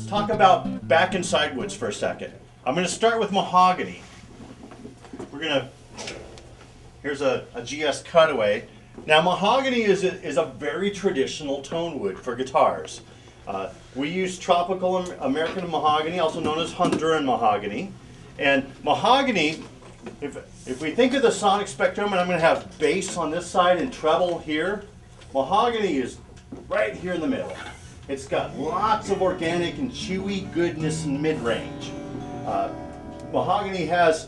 let's talk about back and side woods for a second. I'm going to start with mahogany. Here's a GS cutaway. Now mahogany is a very traditional tone wood for guitars. We use tropical American mahogany, also known as Honduran mahogany. And mahogany, if we think of the sonic spectrum, and I'm going to have bass on this side and treble here, mahogany is right here in the middle. It's got lots of organic and chewy goodness in mid-range. Mahogany has,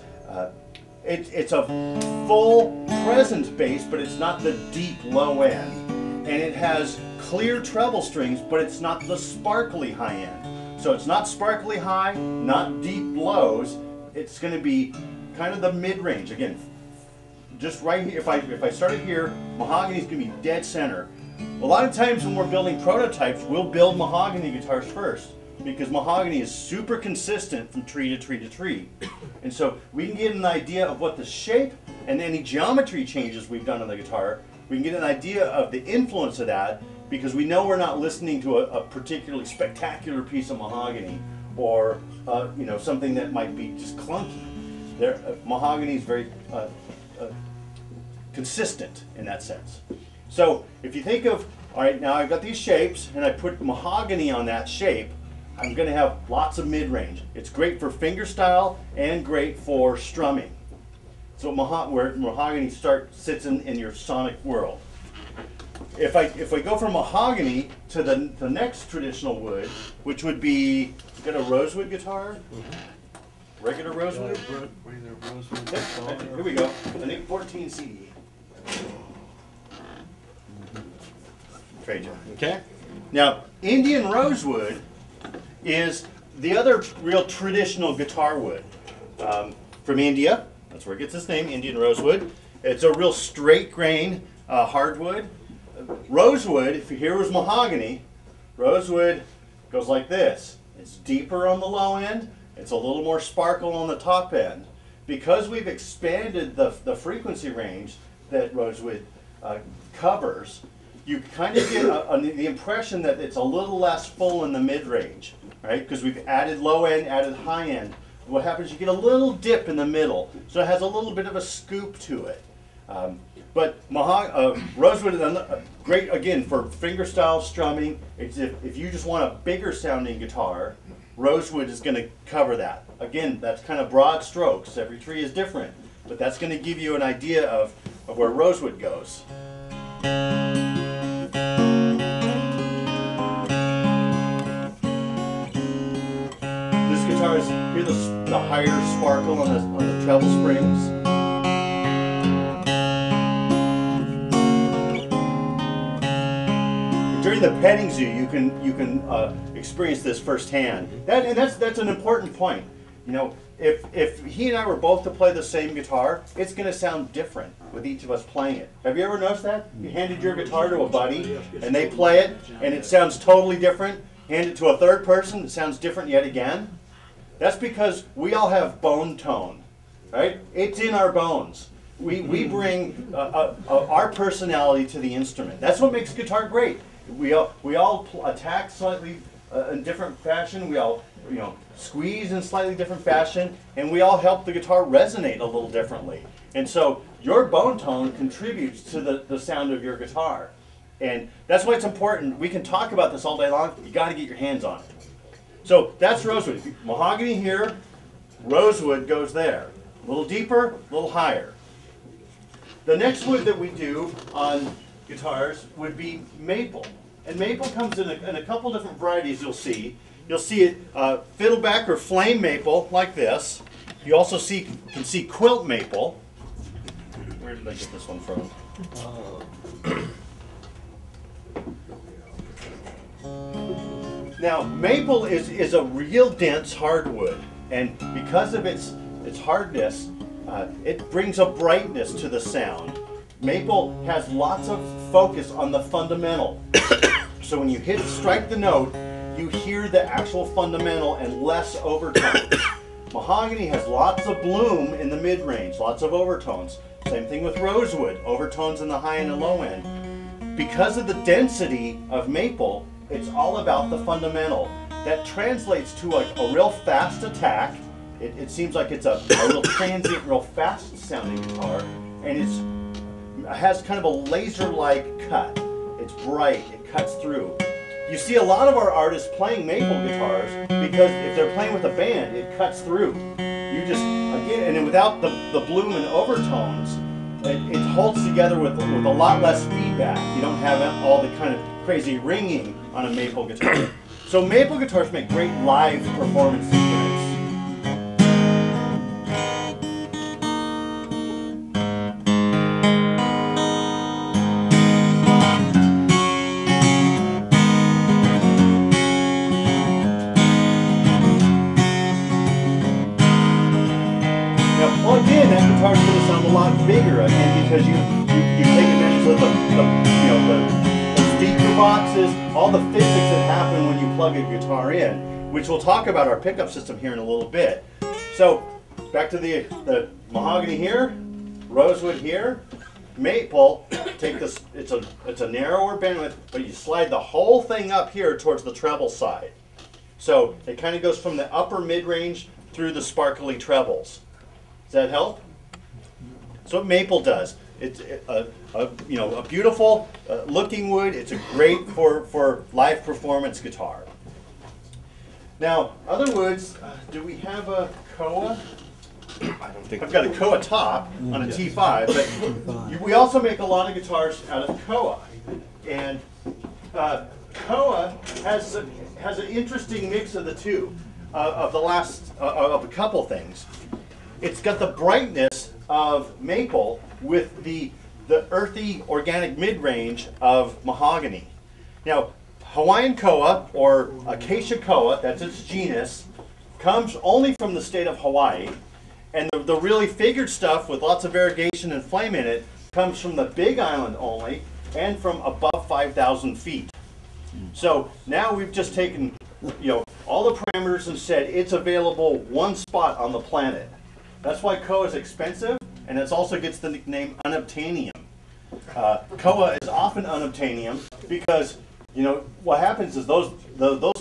it's a full present bass, but it's not the deep low end. And it has clear treble strings, but it's not the sparkly high end. So it's not sparkly high, not deep lows. It's going to be kind of the mid-range. Again, just right here, if I started here, mahogany is going to be dead center. A lot of times when we're building prototypes, we'll build mahogany guitars first because mahogany is super consistent from tree to tree to tree. And so we can get an idea of what the shape and any geometry changes we've done on the guitar. We can get an idea of the influence of that because we know we're not listening to a particularly spectacular piece of mahogany or you know, something that might be just clunky. Mahogany is very consistent in that sense. So if you think of, all right, now I've got these shapes and I put mahogany on that shape, I'm going to have lots of mid-range. It's great for fingerstyle and great for strumming. So where mahogany sits in your sonic world. If I go from mahogany to the next traditional wood, which would be, you got a rosewood guitar? Mm-hmm. Regular rosewood? Regular rosewood. Yep. Here we go. An 814 CD. Trade you. Okay. Now, Indian rosewood is the other real traditional guitar wood from India. That's where it gets its name, Indian rosewood. It's a real straight grain hardwood. Rosewood, if here was mahogany, rosewood goes like this. It's deeper on the low end. It's a little more sparkle on the top end. Because we've expanded the frequency range that rosewood covers, you kind of get the impression that it's a little less full in the mid-range, right? Because we've added low end, added high end. What happens, you get a little dip in the middle, so it has a little bit of a scoop to it. But rosewood is great, again, for fingerstyle strumming. If you just want a bigger sounding guitar, rosewood is going to cover that. Again, that's kind of broad strokes. Every tree is different, but that's going to give you an idea of where rosewood goes. This guitar is, hear the higher sparkle on the treble springs. During the petting zoo, you can experience this firsthand. That's an important point. You know, if he and I were both to play the same guitar, it's going to sound different with each of us playing it. Have you ever noticed that? You handed your guitar to a buddy, and they play it, and it sounds totally different. Hand it to a third person, it sounds different yet again. That's because we all have bone tone, right? It's in our bones. We bring our personality to the instrument. That's what makes guitar great. We all attack slightly in different fashion. We all squeeze in slightly different fashion, and we all help the guitar resonate a little differently. And so your bone tone contributes to the sound of your guitar. And that's why it's important. We can talk about this all day long. You got to get your hands on it. So that's rosewood. Mahogany here, rosewood goes there. A little deeper, a little higher. The next wood that we do on guitars would be maple. And maple comes in a couple different varieties you'll see. You'll see it fiddleback or flame maple like this. You also can see quilt maple. Where did I get this one from? Now, maple is a real dense hardwood, and because of its hardness, it brings a brightness to the sound. Maple has lots of focus on the fundamental. So when you strike the note, you hear the actual fundamental and less overtones. Mahogany has lots of bloom in the mid-range, lots of overtones. Same thing with rosewood, overtones in the high and the low end. Because of the density of maple, it's all about the fundamental. that translates to a real fast attack. It seems like it's a real transient, real fast sounding guitar, and it has kind of a laser-like cut. It's bright, it cuts through. You see a lot of our artists playing maple guitars because if they're playing with a band, it cuts through. You just, again, and then without the bloom and overtones, it holds together with a lot less feedback. You don't have all the kind of crazy ringing on a maple guitar. So maple guitars make great live performance instruments. Plugged in, that guitar's going to sound a lot bigger again because you take advantage of the speaker boxes, all the physics that happen when you plug a guitar in, which we'll talk about our pickup system here in a little bit. So back to the mahogany here, rosewood here, maple. Take this. It's a narrower bandwidth, but you slide the whole thing up here towards the treble side. So it kind of goes from the upper mid-range through the sparkly trebles. Does that help? That's what maple does. It's a beautiful looking wood. It's a great for live performance guitar. Now, other woods. Do we have a koa? I don't think I've got a koa top on a T5, but we also make a lot of guitars out of koa, and koa has an interesting mix of the two, of a couple things. It's got the brightness of maple with the earthy organic mid-range of mahogany. Now, Hawaiian koa, or acacia koa, that's its genus, comes only from the state of Hawaii, and the really figured stuff with lots of variegation and flame in it comes from the Big Island only and from above 5,000 feet. So now we've just taken all the parameters and said it's available one spot on the planet. That's why koa is expensive, and it also gets the nickname unobtainium. Koa is often unobtainium because what happens is those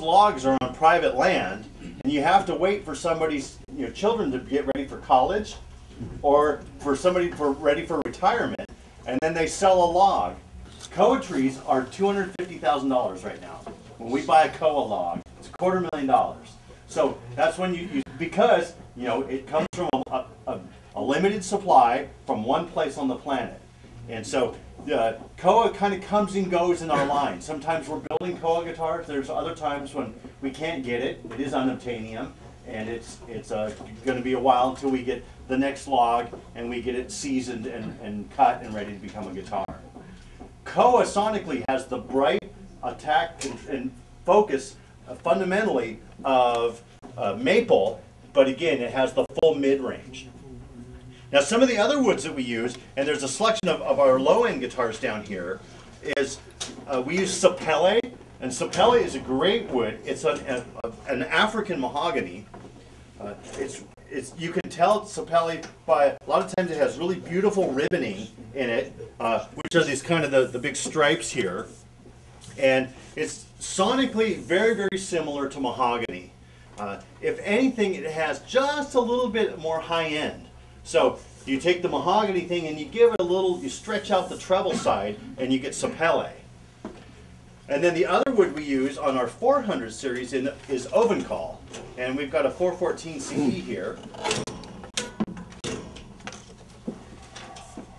logs are on private land, and you have to wait for somebody's children to get ready for college, or for somebody ready for retirement, and then they sell a log. Koa trees are $250,000 right now. When we buy a koa log, it's $250,000. So that's when because it comes from a limited supply from one place on the planet. And so koa kind of comes and goes in our line. Sometimes we're building koa guitars. There's other times when we can't get it. It is unobtainium, and it's going to be a while until we get the next log and we get it seasoned and cut and ready to become a guitar. Koa sonically has the bright attack and focus fundamentally of maple, but again, it has the full mid-range. Now, some of the other woods that we use, and there's a selection of our low-end guitars down here, is we use sapele, and sapele is a great wood. It's an African mahogany. You can tell it's sapele by a lot of times it has really beautiful ribboning in it, which are these kind of the big stripes here, and it's sonically very, very similar to mahogany. If anything, it has just a little bit more high end. So you take the mahogany thing and you give it a little, you stretch out the treble side and you get sapele. And then the other wood we use on our 400 series is Ovencall. And we've got a 414 CE here.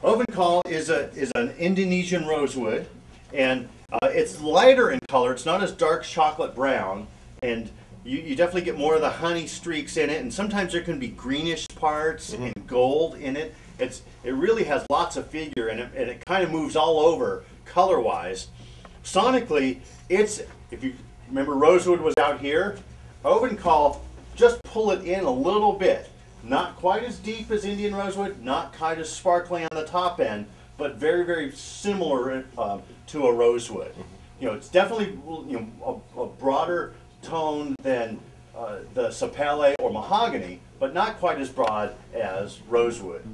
Ovencall is an Indonesian rosewood, and it's lighter in color. It's not as dark chocolate brown, and you definitely get more of the honey streaks in it, and sometimes there can be greenish parts and gold in it. It really has lots of figure, and it kind of moves all over color-wise. Sonically, if you remember rosewood was out here, Ovencall, just pull it in a little bit. Not quite as deep as Indian rosewood, not quite as sparkly on the top end, but very, very similar to a rosewood. It's definitely a broader tone than the sapele or mahogany, but not quite as broad as rosewood.